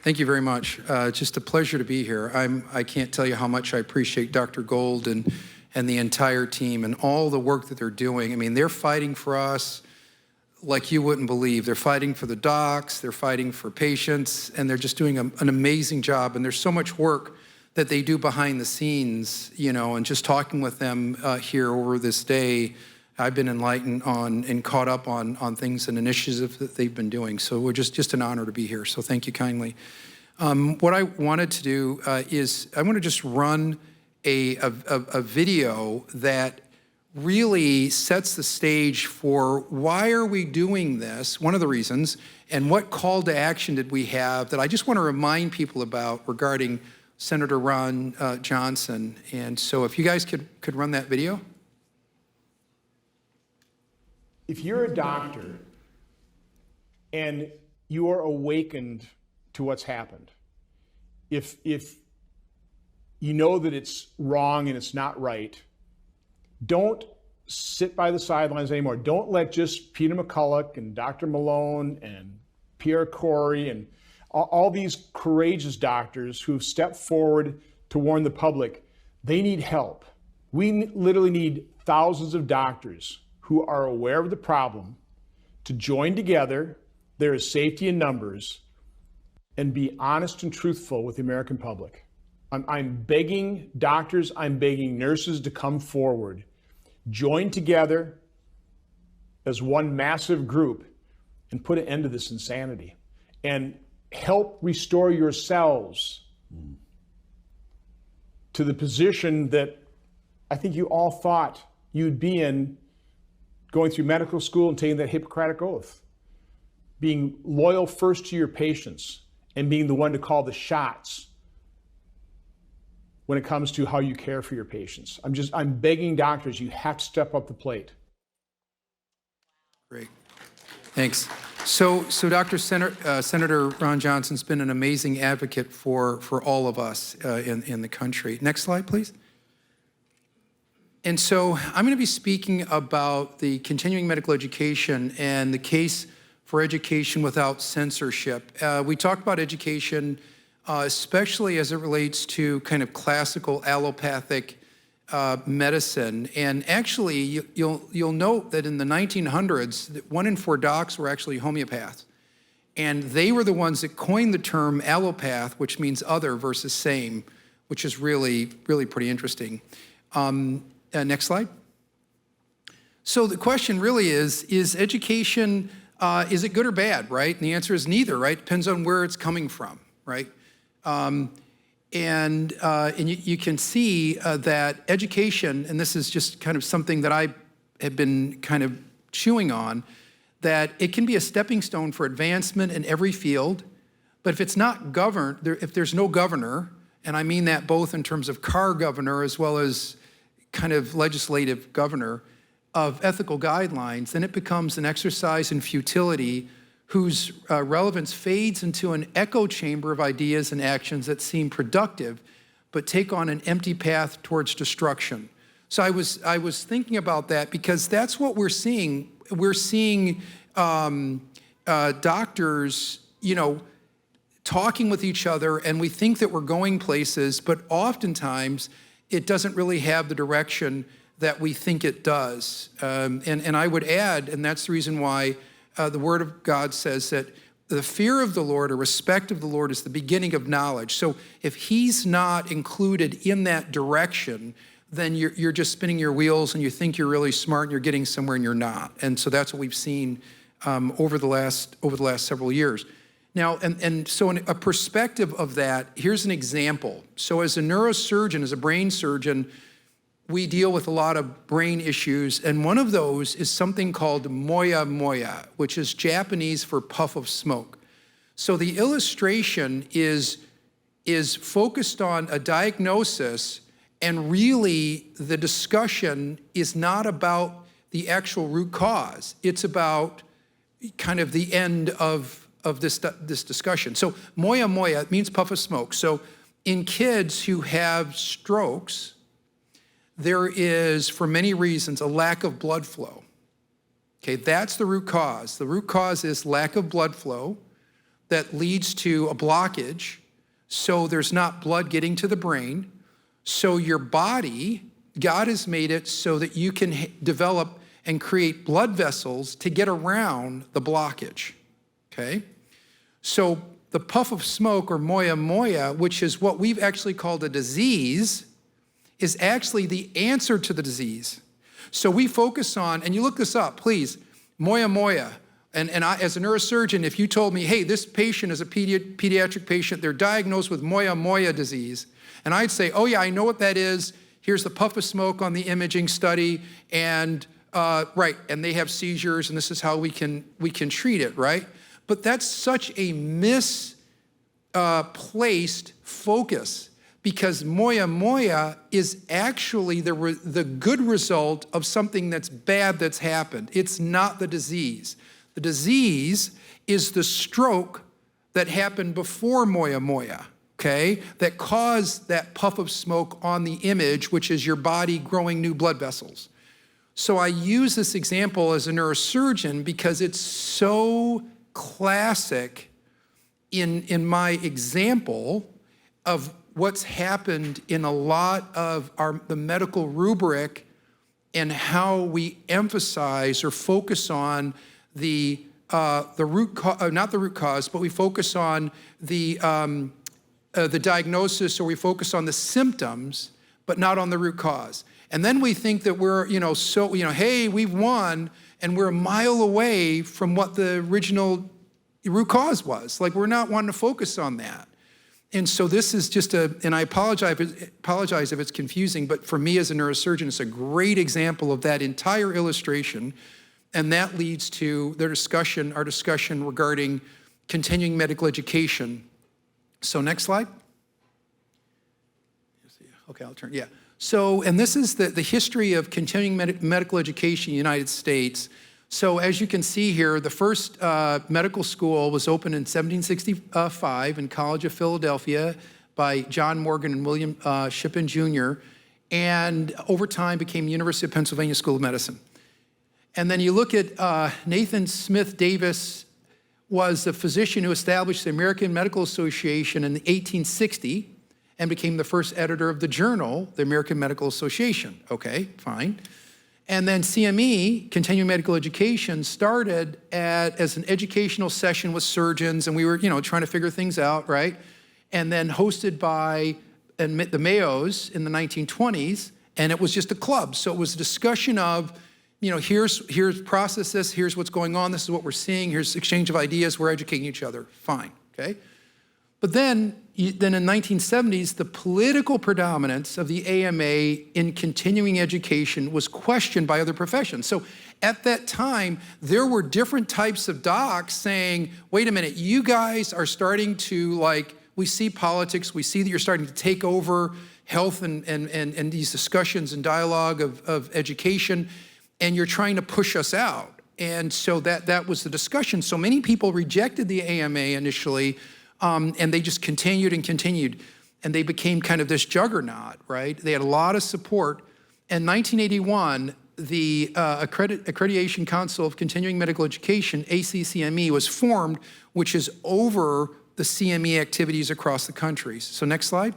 Thank you very much. Just a pleasure to be here. I can't tell you how much I appreciate Dr. Gold and the entire team and all the work that they're doing. I mean, they're fighting for us like you wouldn't believe. They're fighting for the docs, they're fighting for patients, and they're just doing an amazing job. And there's so much work that they do behind the scenes, you know, and just talking with them here over this day, I've been enlightened on and caught up on things and initiatives that they've been doing. So we're just an honor to be here. So thank you kindly. What I wanted to do is I want to just run a video that really sets the stage for why are we doing this, one of the reasons, and what call to action did we have that I just want to remind people about regarding Senator Ron Johnson. And so if you guys could run that video. If you're a doctor and you are awakened to what's happened, if you know that it's wrong and it's not right, don't sit by the sidelines anymore. Don't let just Peter McCulloch and Dr. Malone and Pierre Corey and all these courageous doctors who've stepped forward to warn the public. They need help. We literally need thousands of doctors who are aware of the problem to join together. There is safety in numbers, and be honest and truthful with the American public. I'm begging doctors, I'm begging nurses to come forward, join together as one massive group and put an end to this insanity and help restore yourselves to the position that I think you all thought you'd be in going through medical school and taking that Hippocratic oath, being loyal first to your patients and being the one to call the shots when it comes to how you care for your patients. I'm begging doctors, you have to step up the plate. Great, thanks. So Dr. Senator Ron Johnson's been an amazing advocate for all of us in the country. Next slide, please. And so I'm going to be speaking about the continuing medical education and the case for education without censorship. We talked about education, especially as it relates to kind of classical allopathic medicine. And actually, you'll note that in the 1900s, 1 in 4 docs were actually homeopaths. And they were the ones that coined the term allopath, which means other versus same, which is really pretty interesting. Next slide. So the question really is education, is it good or bad, right? And the answer is neither, right? Depends on where it's coming from, right? And you can see that education, and this is just kind of something that I have been kind of chewing on, that it can be a stepping stone for advancement in every field, but if it's not governed, if there's no governor, and I mean that both in terms of car governor as well as kind of legislative governor of ethical guidelines, then it becomes an exercise in futility whose relevance fades into an echo chamber of ideas and actions that seem productive, but take on an empty path towards destruction. So I was thinking about that because that's what we're seeing. We're seeing doctors, you know, talking with each other, and we think that we're going places, but oftentimes it doesn't really have the direction that we think it does. And I would add, and that's the reason why the Word of God says that the fear of the Lord or respect of the Lord is the beginning of knowledge. So if He's not included in that direction, then you're just spinning your wheels and you think you're really smart and you're getting somewhere and you're not. And so that's what we've seen over the last several years. Now, and so in a perspective of that, here's an example. So as a neurosurgeon, as a brain surgeon, we deal with a lot of brain issues, and one of those is something called moya moya, which is Japanese for puff of smoke. So the illustration is focused on a diagnosis, and really the discussion is not about the actual root cause. It's about kind of the end of this discussion. So moya moya, it means puff of smoke. So in kids who have strokes, there is, for many reasons, a lack of blood flow. Okay, that's the root cause. The root cause is lack of blood flow. that leads to a blockage, so there's not blood getting to the brain. So your body, God has made it so that you can develop and create blood vessels to get around the blockage, okay? So the puff of smoke, or moya moya, which is what we've actually called a disease, is actually the answer to the disease. So we focus on, and you look this up, please, moya moya. And I, as a neurosurgeon, if you told me, hey, this patient is a pediatric patient, they're diagnosed with moya moya disease, and I'd say, oh yeah, I know what that is. Here's the puff of smoke on the imaging study, and right, and they have seizures, and this is how we can treat it, right? But that's such a misplaced focus, because moya moya is actually the good result of something that's bad that's happened. It's not the disease. The disease is the stroke that happened before moya moya, okay, that caused that puff of smoke on the image, which is your body growing new blood vessels. So I use this example as a neurosurgeon because it's so classic in my example of what's happened in a lot of the medical rubric, and how we emphasize or focus on the root cause, not the root cause, but we focus on the diagnosis, or we focus on the symptoms, but not on the root cause. And then we think that we're, hey, we've won, and we're a mile away from what the original root cause was. Like, we're not wanting to focus on that. And so this is just and I apologize if it's confusing, but for me as a neurosurgeon, it's a great example of that entire illustration. And that leads to our discussion regarding continuing medical education. So next slide. Okay, I'll turn, yeah. So, and this is the history of continuing medical education in the United States. So as you can see here, the first medical school was opened in 1765 in College of Philadelphia by John Morgan and William Shippen Jr., and over time became University of Pennsylvania School of Medicine. And then you look at Nathan Smith Davis was a physician who established the American Medical Association in 1860 and became the first editor of the journal, the American Medical Association. Okay, fine. And then CME, Continuing Medical Education, started as an educational session with surgeons, and we were, trying to figure things out, right? And then hosted by the Mayos in the 1920s, and it was just a club. So it was a discussion of, here's process this, here's what's going on, this is what we're seeing, here's exchange of ideas, we're educating each other, fine, okay? But then in the 1970s, the political predominance of the AMA in continuing education was questioned by other professions. So at that time, there were different types of docs saying, wait a minute, you guys are starting to, we see politics, we see that you're starting to take over health and these discussions and dialogue of education, and you're trying to push us out. And so that was the discussion. So many people rejected the AMA initially, and they just continued and continued. And they became kind of this juggernaut, right? They had a lot of support. In 1981, the Accreditation Council of Continuing Medical Education, ACCME, was formed, which is over the CME activities across the country. So next slide.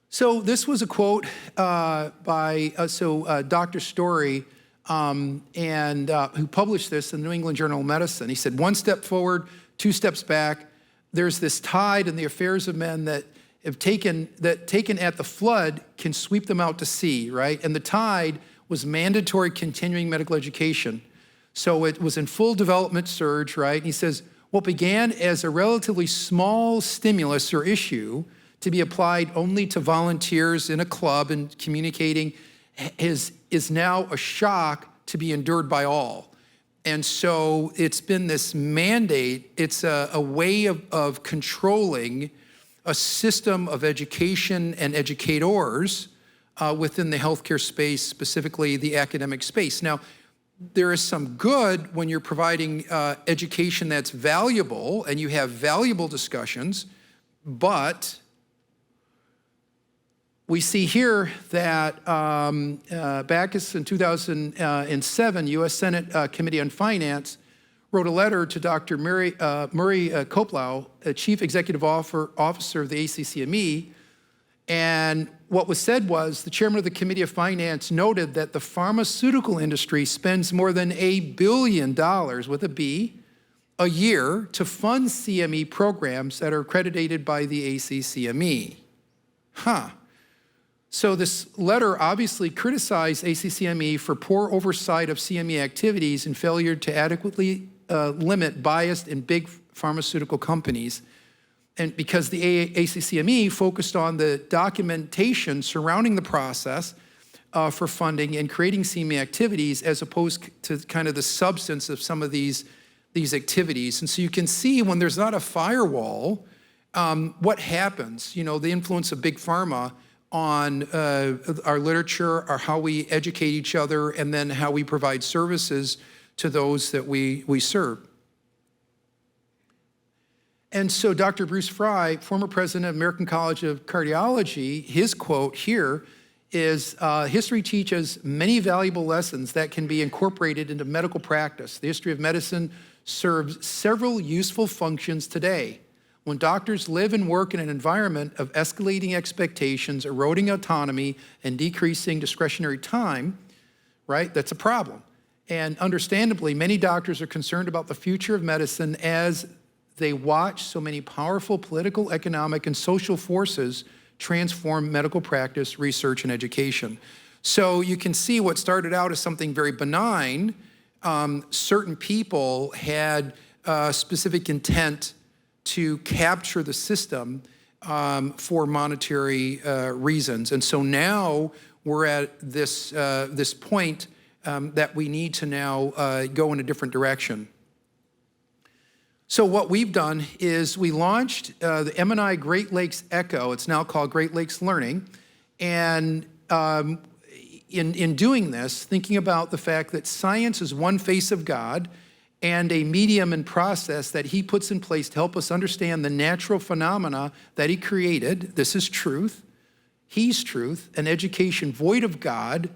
So this was a quote by Dr. Story, who published this in the New England Journal of Medicine. He said, "One step forward, two steps back. There's this tide in the affairs of men that taken at the flood can sweep them out to sea," right? And the tide was mandatory continuing medical education. So it was in full development surge, right? And he says, what began as a relatively small stimulus or issue to be applied only to volunteers in a club and communicating is now a shock to be endured by all. And so it's been this mandate. It's a way of controlling a system of education and educators within the healthcare space, specifically the academic space. Now, there is some good when you're providing education that's valuable and you have valuable discussions, but we see here that back in 2007, U.S. Senate Committee on Finance wrote a letter to Dr. Murray Koplow, Chief Executive Officer of the ACCME, and what was said was the chairman of the Committee of Finance noted that the pharmaceutical industry spends more than $1 billion, with a B, a year to fund CME programs that are accredited by the ACCME. So this letter obviously criticized ACCME for poor oversight of CME activities and failure to adequately limit bias in big pharmaceutical companies. And because the ACCME focused on the documentation surrounding the process for funding and creating CME activities as opposed to kind of the substance of some of these activities. And so you can see when there's not a firewall, what happens, you know, the influence of big pharma on our literature, or how we educate each other, and then how we provide services to those that we serve. And so Dr. Bruce Fry, former president of American College of Cardiology, his quote here is, history teaches many valuable lessons that can be incorporated into medical practice. The history of medicine serves several useful functions today. When doctors live and work in an environment of escalating expectations, eroding autonomy, and decreasing discretionary time, right, that's a problem. And understandably, many doctors are concerned about the future of medicine as they watch so many powerful political, economic, and social forces transform medical practice, research, and education. So you can see what started out as something very benign. Certain people had specific intent to capture the system for monetary reasons. And so now we're at this point that we need to now go in a different direction. So what we've done is we launched the M&I Great Lakes Echo. It's now called Great Lakes Learning. And in doing this, thinking about the fact that science is one face of God and a medium and process that he puts in place to help us understand the natural phenomena that he created. This is truth. He's truth. An education void of God,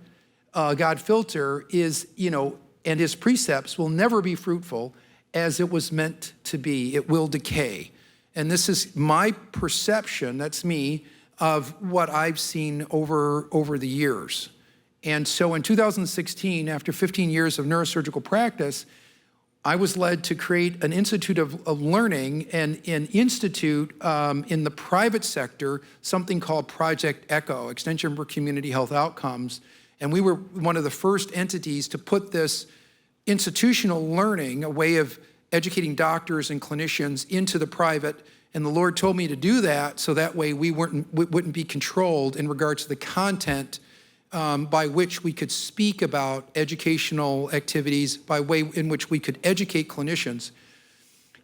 God filter is, you know, and his precepts will never be fruitful as it was meant to be. It will decay. And this is my perception, that's me, of what I've seen over the years. And so in 2016, after 15 years of neurosurgical practice, I was led to create an institute of learning and an institute in the private sector, something called Project ECHO, Extension for Community Health Outcomes. And we were one of the first entities to put this institutional learning, a way of educating doctors and clinicians, into the private. And the Lord told me to do that so that way we wouldn't be controlled in regards to the content by which we could speak about educational activities, by way in which we could educate clinicians.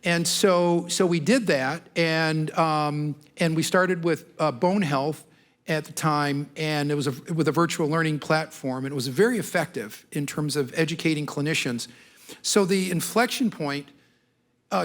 And so we did that, and we started with bone health at the time, and it was with a virtual learning platform, and it was very effective in terms of educating clinicians. So the inflection point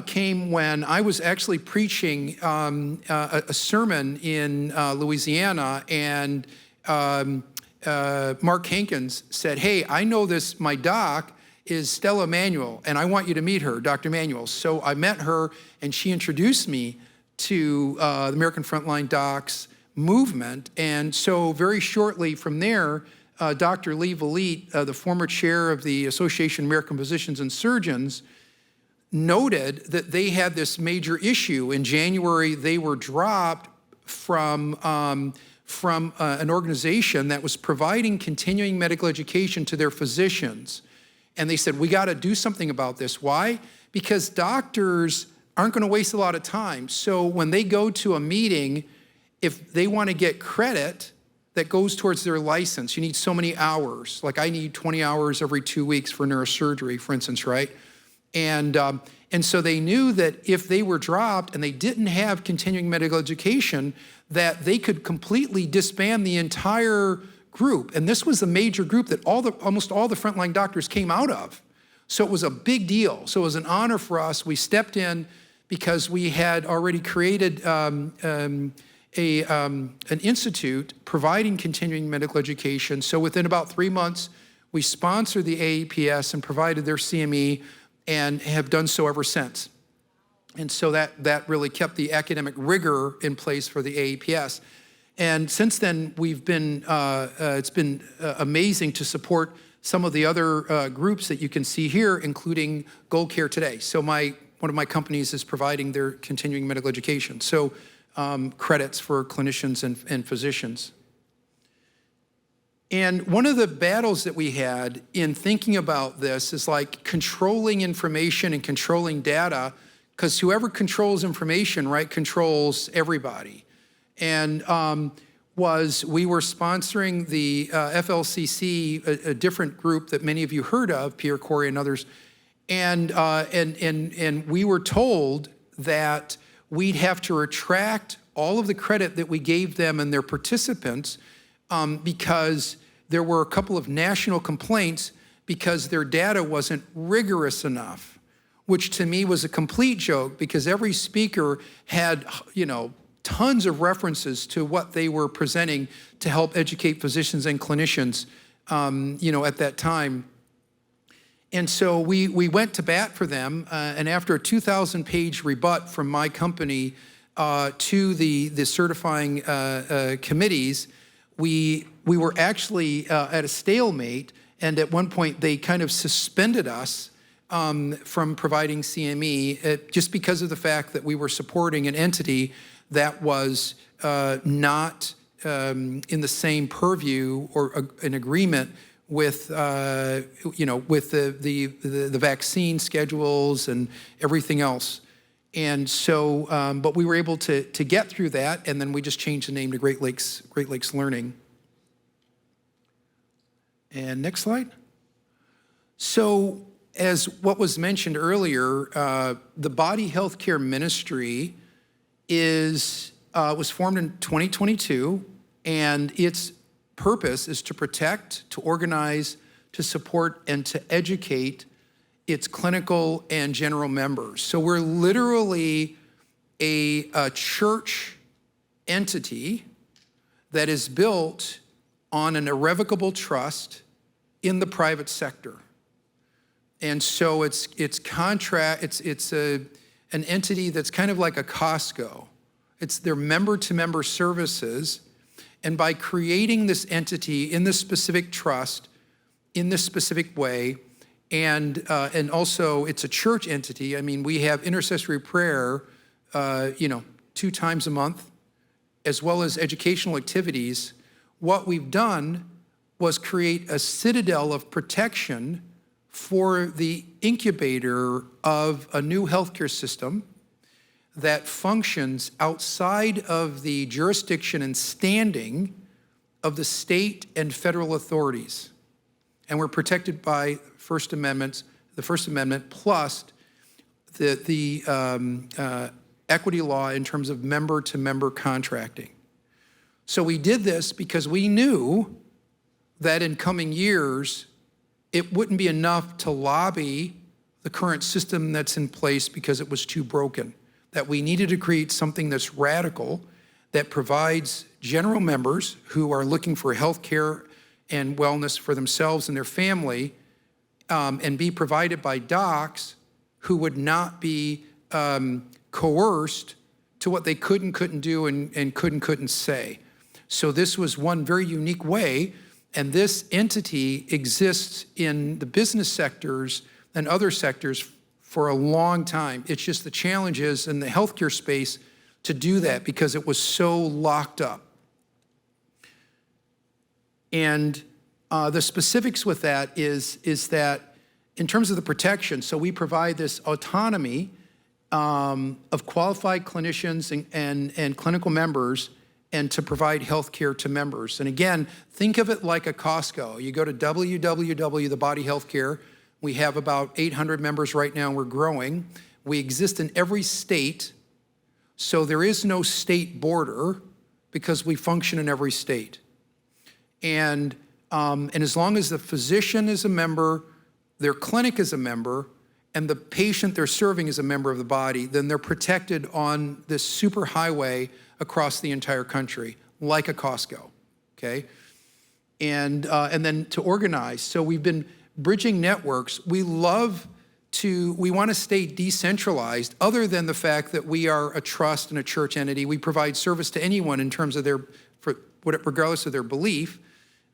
came when I was actually preaching a sermon in Louisiana, and Mark Hankins said, "Hey, I know this, my doc is Stella Manuel, and I want you to meet her, Dr. Manuel." So I met her, and she introduced me to the American Frontline Docs movement. And so very shortly from there, Dr. Lee Valite, the former chair of the Association of American Physicians and Surgeons, noted that they had this major issue. In January, they were dropped from an organization that was providing continuing medical education to their physicians. And they said, we got to do something about this. Why? Because doctors aren't going to waste a lot of time. So when they go to a meeting, if they want to get credit that goes towards their license, you need so many hours. Like I need 20 hours every 2 weeks for neurosurgery, for instance, right? And so they knew that if they were dropped and they didn't have continuing medical education, that they could completely disband the entire group. And this was a major group that almost all the frontline doctors came out of. So it was a big deal. So it was an honor for us. We stepped in because we had already created an institute providing continuing medical education. So within about 3 months, we sponsored the AAPS and provided their CME. and have done so ever since. And so that really kept the academic rigor in place for the AAPS. And since then, we've been, it's been amazing to support some of the other groups that you can see here, including Gold Care Today. So one of my companies is providing their continuing medical education. So credits for clinicians and physicians. And one of the battles that we had in thinking about this is like controlling information and controlling data, because whoever controls information, right, controls everybody. And we were sponsoring the FLCC, a different group that many of you heard of, Pierre Corey and others, and we were told that we'd have to retract all of the credit that we gave them and their participants because there were a couple of national complaints because their data wasn't rigorous enough, which to me was a complete joke because every speaker had, tons of references to what they were presenting to help educate physicians and clinicians, at that time. And so we went to bat for them, and after a 2,000-page rebut from my company to the certifying committees, we were actually at a stalemate, and at one point they kind of suspended us from providing CME just because of the fact that we were supporting an entity that was not in the same purview or an agreement with with the vaccine schedules and everything else. And so, but we were able to get through that, and then we just changed the name to Great Lakes Learning. And next slide. So, as what was mentioned earlier, the Body Healthcare Ministry was formed in 2022, and its purpose is to protect, to organize, to support, and to educate its clinical and general members. So we're literally a church entity that is built on an irrevocable trust in the private sector. And so it's an entity that's kind of like a Costco. It's their member-to-member services. And by creating this entity in this specific trust, in this specific way, and also it's a church entity. I mean, we have intercessory prayer, 2 times a month, as well as educational activities. What we've done was create a citadel of protection for the incubator of a new healthcare system that functions outside of the jurisdiction and standing of the state and federal authorities. And we're protected by the First Amendment plus the equity law in terms of member-to-member contracting. So we did this because we knew that in coming years, it wouldn't be enough to lobby the current system that's in place because it was too broken, that we needed to create something that's radical, that provides general members who are looking for health care and wellness for themselves and their family, and be provided by docs who would not be coerced to what they couldn't do and couldn't say. So this was one very unique way. And this entity exists in the business sectors and other sectors for a long time. It's just the challenge is in the healthcare space to do that because it was so locked up. And the specifics with that is that in terms of the protection, so we provide this autonomy of qualified clinicians and clinical members and to provide health care to members. And again, think of it like a Costco. You go to www, the Body Healthcare. We have about 800 members right now, and we're growing. We exist in every state, so there is no state border because we function in every state. And as long as the physician is a member, their clinic is a member, and the patient they're serving is a member of the body, then they're protected on this super highway across the entire country, like a Costco, okay? And then to organize. So we've been bridging networks. We love we want to stay decentralized, other than the fact that we are a trust and a church entity. We provide service to anyone in terms of regardless of their belief.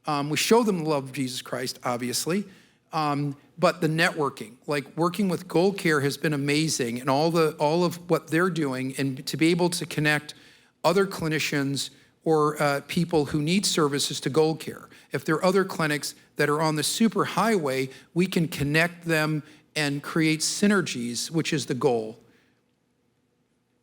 We show them the love of Jesus Christ, obviously. But the networking, like working with Gold Care, has been amazing, and all of what they're doing, and to be able to connect other clinicians or people who need services to Gold Care. If there are other clinics that are on the super highway, we can connect them and create synergies, which is the goal.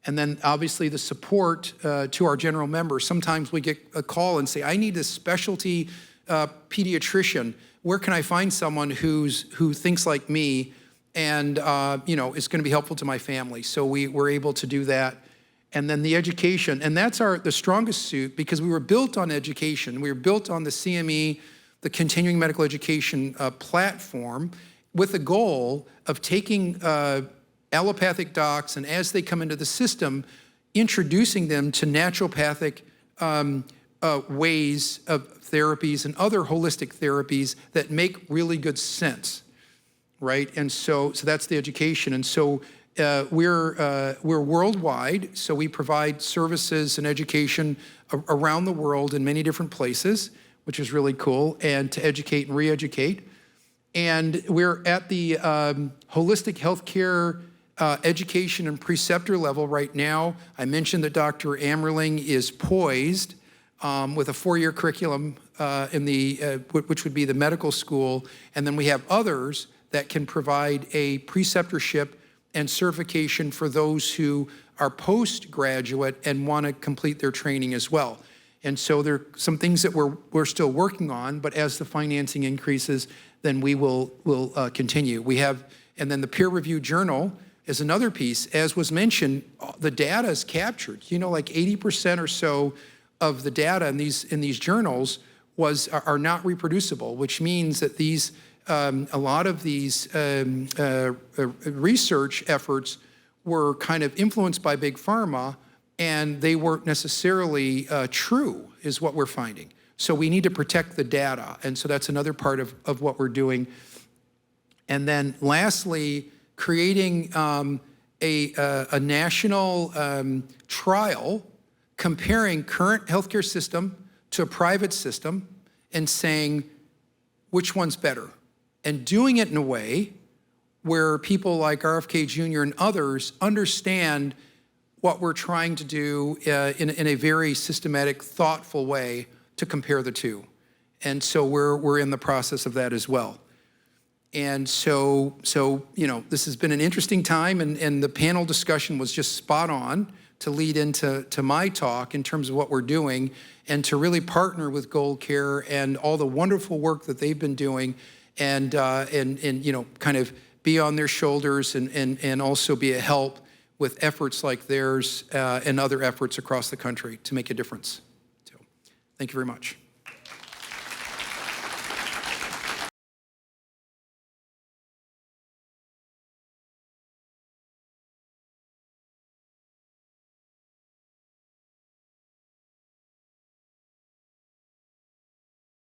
And then obviously the support to our general members. Sometimes we get a call and say, I need a specialty pediatrician. Where can I find someone who thinks like me and is going to be helpful to my family? So we're able to do that. And then the education, and that's the strongest suit, because we were built on education. We were built on the CME, the continuing medical education platform, with the goal of taking allopathic docs, and as they come into the system, introducing them to naturopathic ways of therapies and other holistic therapies that make really good sense, right? And so that's the education. And so we're worldwide, so we provide services and education around the world in many different places, which is really cool, and to educate and re-educate. And we're at the holistic healthcare education and preceptor level right now. I mentioned that Dr. Ammerling is poised with a 4-year curriculum which would be the medical school, and then we have others that can provide a preceptorship and certification for those who are postgraduate and want to complete their training as well. And so there are some things that we're still working on, but as the financing increases, then we will continue. And then the peer-reviewed journal is another piece. As was mentioned, the data is captured. Like 80% or so of the data in these journals are not reproducible, which means that a lot of these research efforts were kind of influenced by Big Pharma, and they weren't necessarily true, is what we're finding. So we need to protect the data, and so that's another part of what we're doing. And then lastly, creating a national trial comparing current healthcare system to a private system and saying which one's better, and doing it in a way where people like RFK Jr. and others understand what we're trying to do in a very systematic, thoughtful way to compare the two. And so we're in the process of that as well. And so this has been an interesting time, and the panel discussion was just spot on to lead into my talk in terms of what we're doing, and to really partner with Gold Care and all the wonderful work that they've been doing, and kind of be on their shoulders and also be a help with efforts like theirs and other efforts across the country to make a difference. So thank you very much.